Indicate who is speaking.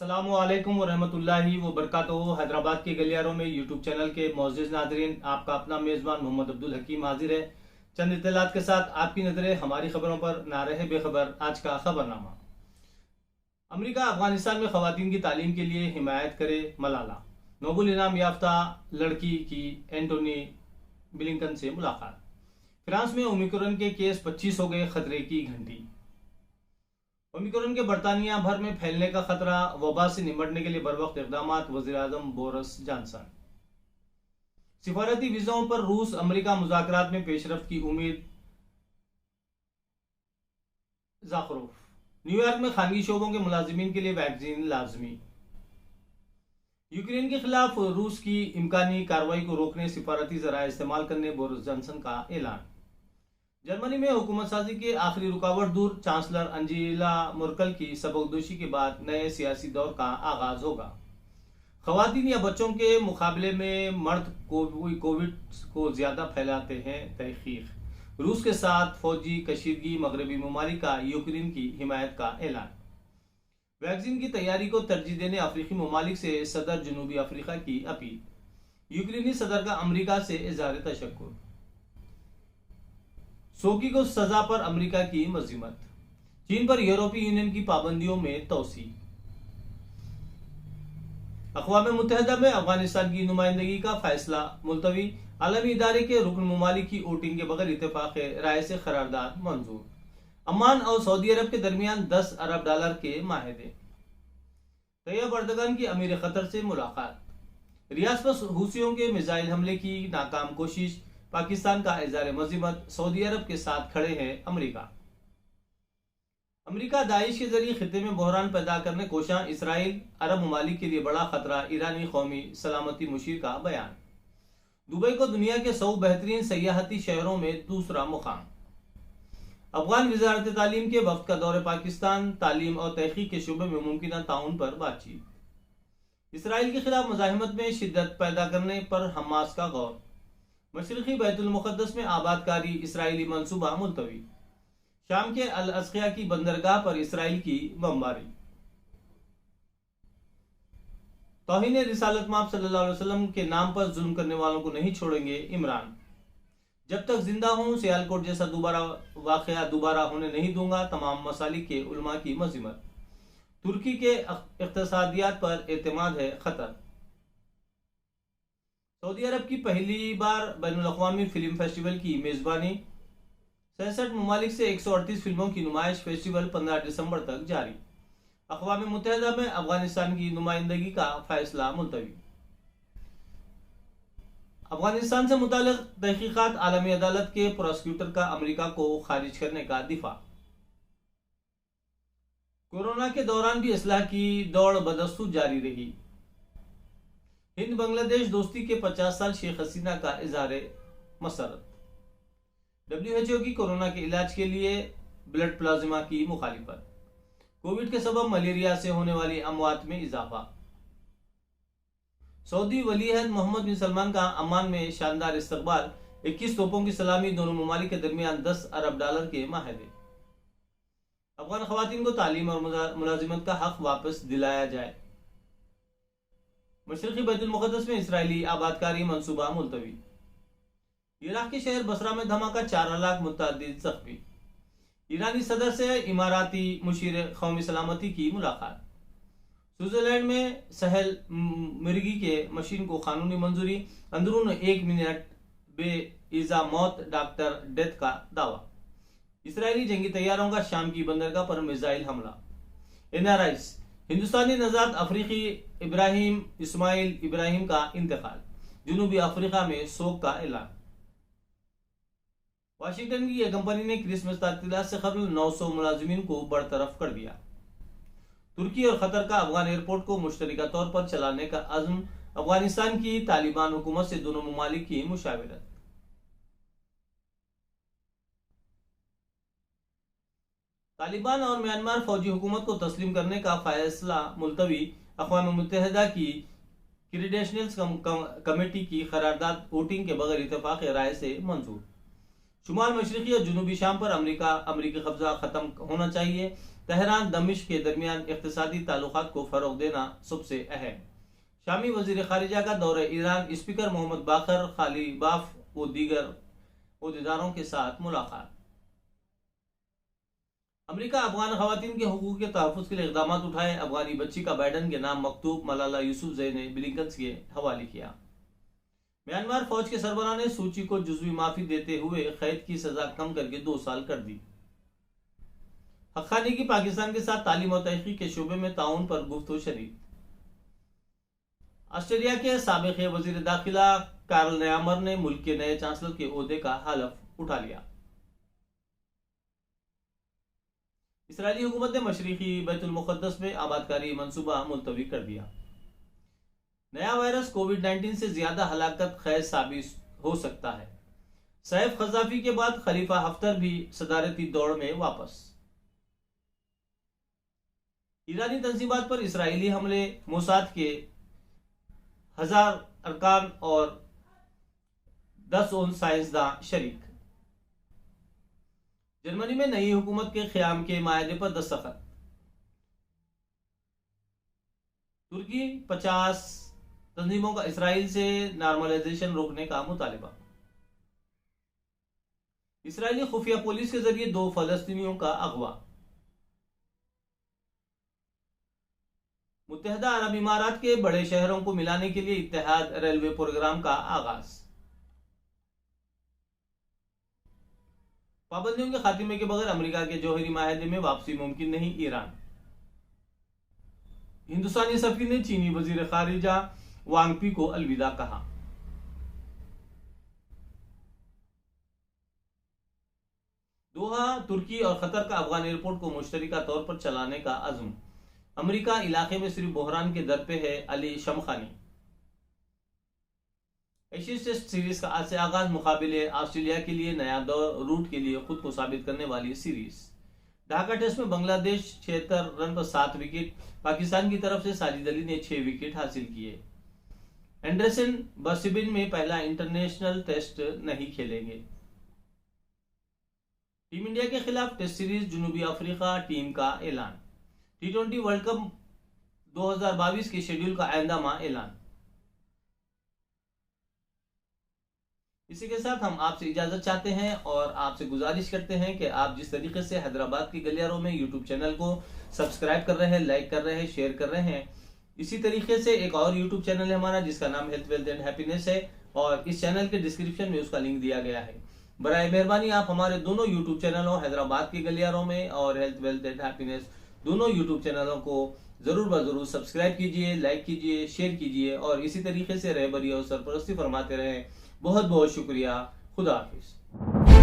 Speaker 1: अस्सलामुअलैकुम वरहमतुल्लाहि वबरकातुहू। हैदराबाद के गलियारों में यूट्यूब चैनल के मोअज़्ज़िज़ नाज़रीन, आपका अपना मेज़बान मोहम्मद अब्दुल हकीम हाजिर है चंद इत्तलात के साथ। आपकी नज़रें हमारी खबरों पर ना रहे बेखबर। आज का खबरनामा। अमेरिका अफगानिस्तान में खवातीन की तालीम के लिए हिमायत करे मलाला। नोबेल इनाम याफ्ता लड़की की एंटोनी ब्लिंकन से मुलाकात। फ्रांस में ओमिक्रॉन के केस 25 हो गए, खतरे की घंटी। ओमिक्रॉन के बरतानिया भर में फैलने का खतरा, वबा से निपटने के लिए बरवक्त इकदाम। वज़ीर आज़म बोरिस जॉनसन। सिफारती वीज़ाओं पर रूस अमेरिका मुज़ाकरात में पेशरफ्त की उम्मीद। ज़ाखरोफ। न्यूयॉर्क में खानगी शोबों के मुलाजिमीन के लिए वैक्सीन लाजमी। यूक्रेन के खिलाफ रूस की इम्कानी कार्रवाई को रोकने सिफारती ज़राए इस्तेमाल करने बोरिस जॉनसन का ऐलान। जर्मनी में हुकूमत साजी के आखिरी रुकावट दूर, चांसलर अंजेला मर्केल की सबकदोशी के बाद नए सियासी दौर का आगाज होगा। खवातीन या बच्चों के मुकाबले में मर्द कोविड को ज्यादा फैलाते हैं, तहकीक। रूस के साथ फौजी कशीदगी, मगरबी ममालिक का यूक्रेन की हिमायत का ऐलान। वैक्सीन की तैयारी को तरजीह देने अफ्रीकी ममालिक से सदर जनूबी अफ्रीका की अपील। यूक्रेनी सदर का अमेरिका से इजहार तशक्कुर। सोकी को सजा पर अमेरिका की मज़ीमत। चीन पर यूरोपीय यूनियन की पाबंदियों में तोसी। अक़वाम मुत्तहिदा में अफगानिस्तान की नुमाइंदगी का फैसला मुलतवी। आलमी इदारे के रुकन ममालिक की वोटिंग के बगैर इत्तेफाक राय से करारदाद मंजूर। अमान और सऊदी अरब के दरमियान $10 अरब के माहदे। तैयब अर्दगन की अमीर कतर से मुलाकात। रियाद पर हूसियों के मिसाइल हमले की नाकाम कोशिश, पाकिस्तान का इज़हार मज़ीमत। सऊदी अरब के साथ खड़े हैं अमेरिका। अमेरिका दाइश के जरिए खिते में बहरान पैदा करने कोशां। इसराइल अरब ममालिक के लिए बड़ा खतरा, ईरानी कौमी सलामती मुशीर का बयान। दुबई को दुनिया के 100 बेहतरीन सयाहती शहरों में दूसरा मुकाम। अफगान वज़ारत तालीम के वफ्द का दौरे पाकिस्तान, तालीम और तहकीक के शोबे में मुमकिन ताउन पर बातचीत। इसराइल के खिलाफ मुजाहिमत में शिद्दत पैदा करने पर हमास का गौर। मशरिकी बैतुल मुक़द्दस में आबादकारी इसराइली मंसूबा मुलतवी। शाम के अल अज़किया की बंदरगाह पर इसराइल की बमबारी। तौहीन रिसालत माब सल्लल्लाहु अलैहि वसल्लम के नाम पर जुल्म करने वालों को नहीं छोड़ेंगे इमरान। जब तक जिंदा हूं सियालकोट जैसा वाक़या दोबारा होने नहीं दूंगा, तमाम मसालिक के उलमा की मज़ीमत। तुर्की के इक़्तिसादियात पर एतमाद है खतर। सऊदी अरब की पहली बार बैनुल-अक़वामी फिल्म फेस्टिवल की मेजबानी। 66 ममालिक से 138 फिल्मों की नुमाइश। फेस्टिवल 15 दिसंबर तक जारी। अक़वाम मुत्तहिदा में अफगानिस्तान की नुमाइंदगी का फैसला मुलतवी। अफगानिस्तान से मुताल्लिक़ तहकीकात, आलमी अदालत के प्रोसिक्यूटर का अमेरिका को खारिज करने का दिफा। कोरोना के दौरान भी इस्लाह की दौड़ बदस्तूर जारी रही। हिंद बांग्लादेश दोस्ती के 50 साल शेख हसीना का इजहार मसरत। WHO की कोरोना के इलाज के लिए ब्लड प्लाज्मा की मुखालिफत। कोविड के सबब मलेरिया से होने वाली अमवात में इजाफा। सऊदी वलीअहद मोहम्मद बिन सलमान का अमान में शानदार इस्तकबाल। 21 तोपों की सलामी, दोनों ममालिक के दरमियान $10 अरब के माहदे। अफगान खवातीन को तालीम और मुलाजिमत का हक वापस दिलाया जाए। मशरिकी बैतुल मुक़द्दस में इसराइली आबादकारी मंसूबा मुलतवी। इराक के शहर बसरा में धमाका, 4 हलाक, मुतअद्दिद ज़ख्मी। ईरानी सदर से इमाराती मुशीर कौमी सलामती की मुलाकात। स्विट्जरलैंड में सहल मिर्गी के मशीन को कानूनी मंजूरी। अंदरून 1 मिनट बेइज़ा मौत, डॉक्टर डेथ का दावा। इसराइली जंगी तैयारों का शाम की बंदरगाह पर मिसाइल हमला। NRIs। हिंदुस्तानी नजात अफ्रीकी इब्राहिम इस्माइल इब्राहिम का इंतकाल। जनूबी अफ्रीका में शोक का ऐलान। वाशिंगटन की यह कंपनी ने क्रिसमस तातीलात से कबल 900 मुलाजिमीन को बरतरफ कर दिया। तुर्की और कतर का अफगान एयरपोर्ट को मुश्तरका तौर पर चलाने का अज़्म। अफगानिस्तान की तालिबान हुकूमत से दोनों ममालिक की मुशावरत। तालिबान और म्यांमार फौजी हुकूमत को तस्लीम करने का फैसला मुलतवी। अक़वाम मुत्तहिदा की क्रीडेंशियल्स कमेटी की करारदाद वोटिंग के बगैर इत्तेफाक राय से मंजूर। शुमाल मशरकी और जनूबी शाम पर अमरीकी कब्जा खत्म होना चाहिए। तेहरान दमिश्क के दरमियान इक्तिसादी ताल्लुकात को फरोग देना सबसे अहम। शामी वजीर खारिजा का दौरे ईरान, स्पीकर मोहम्मद बाकर खालिबाफ व दीगर ओहदेदारों के साथ मुलाकात। अमेरिका अफगान खवातीन के हुकूक के तहफ़्फ़ुज़ के लिए इक़दाम उठाए। अफगानी बच्ची का बाइडन के नाम मकतूब मलाला यूसुफ़ज़ई ने ब्लिंकन के हवाले किया। म्यांमार फौज के सरबराह ने सूची को जुज़वी माफी देते हुए कैद की सजा कम करके 2 साल कर दी। हक़ानी की पाकिस्तान के साथ तालीम और तहक़ीक़ के शोबे में ताउन पर गुफ्तगू शरीक। ऑस्ट्रेलिया के साबिक़ वज़ीर दाखिला कार्ल नेयामर ने मुल्क के नए चांसलर के ओहदे का हलफ उठा लिया। इसराइली हुकूमत ने मशरिकी बैतुल मुक़द्दस में आबादकारी मंसूबा मुलतवी कर दिया। नया वायरस कोविड-19 से ज्यादा हलाकत खैज साबित हो सकता है। सैफ क़ज़ाफ़ी के बाद खलीफा हफ्तर भी सदारती दौड़ में वापस। ईरानी तंजीमात पर इसराइली हमले, मोसाद के 1000 अरकान और 10 साइंसदां शरीक। जर्मनी में नई हुकूमत के क़याम के मायदे पर दस्तखत। तुर्की 50 तंजीमों का इसराइल से नॉर्मलाइजेशन रोकने का मुतालिबा। इसराइली खुफिया पुलिस के जरिए 2 फलस्तीनियों का अगवा। मुत्तहदा अरब इमारात के बड़े शहरों को मिलाने के लिए इत्तेहाद रेलवे प्रोग्राम का आगाज। पाबंदियों के खात्मे के बगैर अमेरिका के जौहरी माहदे में वापसी मुमकिन नहीं, ईरान। हिंदुस्तानी सफीर ने चीनी वजीर खारिजा वांग पी को अलविदा कहा। दोहा, तुर्की और कतर का अफगान एयरपोर्ट को मुश्तरका तौर पर चलाने का अज़्म। अमेरिका इलाके में सिर्फ बहरान के दर पे है, Ali Shamkhani. Asia test series का आज से आगाज। मुकाबले ऑस्ट्रेलिया के लिए नया रूट के लिए खुद को साबित करने वाली सीरीज। ढाका टेस्ट में बांग्लादेश 76 रन पर 7 विकेट। पाकिस्तान की तरफ से साजिद अली ने 6 विकेट हासिल किए। एंडरसन बर्सिबिन में पहला इंटरनेशनल टेस्ट नहीं खेलेंगे। टीम इंडिया के खिलाफ टेस्ट सीरीज जनूबी अफ्रीका टीम का ऐलान। T20 वर्ल्ड कप 2022 के शेड्यूल का आइंदा माह ऐलान। इसी के साथ हम आपसे इजाजत चाहते हैं और आपसे गुजारिश करते हैं कि आप जिस तरीके से हैदराबाद की गलियारों में यूट्यूब चैनल को सब्सक्राइब कर रहे हैं, लाइक कर रहे हैं, शेयर कर रहे हैं, इसी तरीके से एक और यूट्यूब चैनल है हमारा जिसका नाम हेल्थ वेल्थ एंड हैप्पीनेस है और इस चैनल के डिस्क्रिप्शन में उसका लिंक दिया गया है। बराए मेहरबानी आप हमारे दोनों यूट्यूब चैनलों हैदराबाद की गलियारों में और हेल्थ वेल्थ एंड हैप्पीनेस दोनों यूट्यूब चैनलों को जरूर ब सब्सक्राइब कीजिए, लाइक कीजिए, शेयर कीजिए और इसी तरीके से रहबरी और सरपरस्ती फरमाते रहें। बहुत बहुत शुक्रिया। खुदा हाफिज।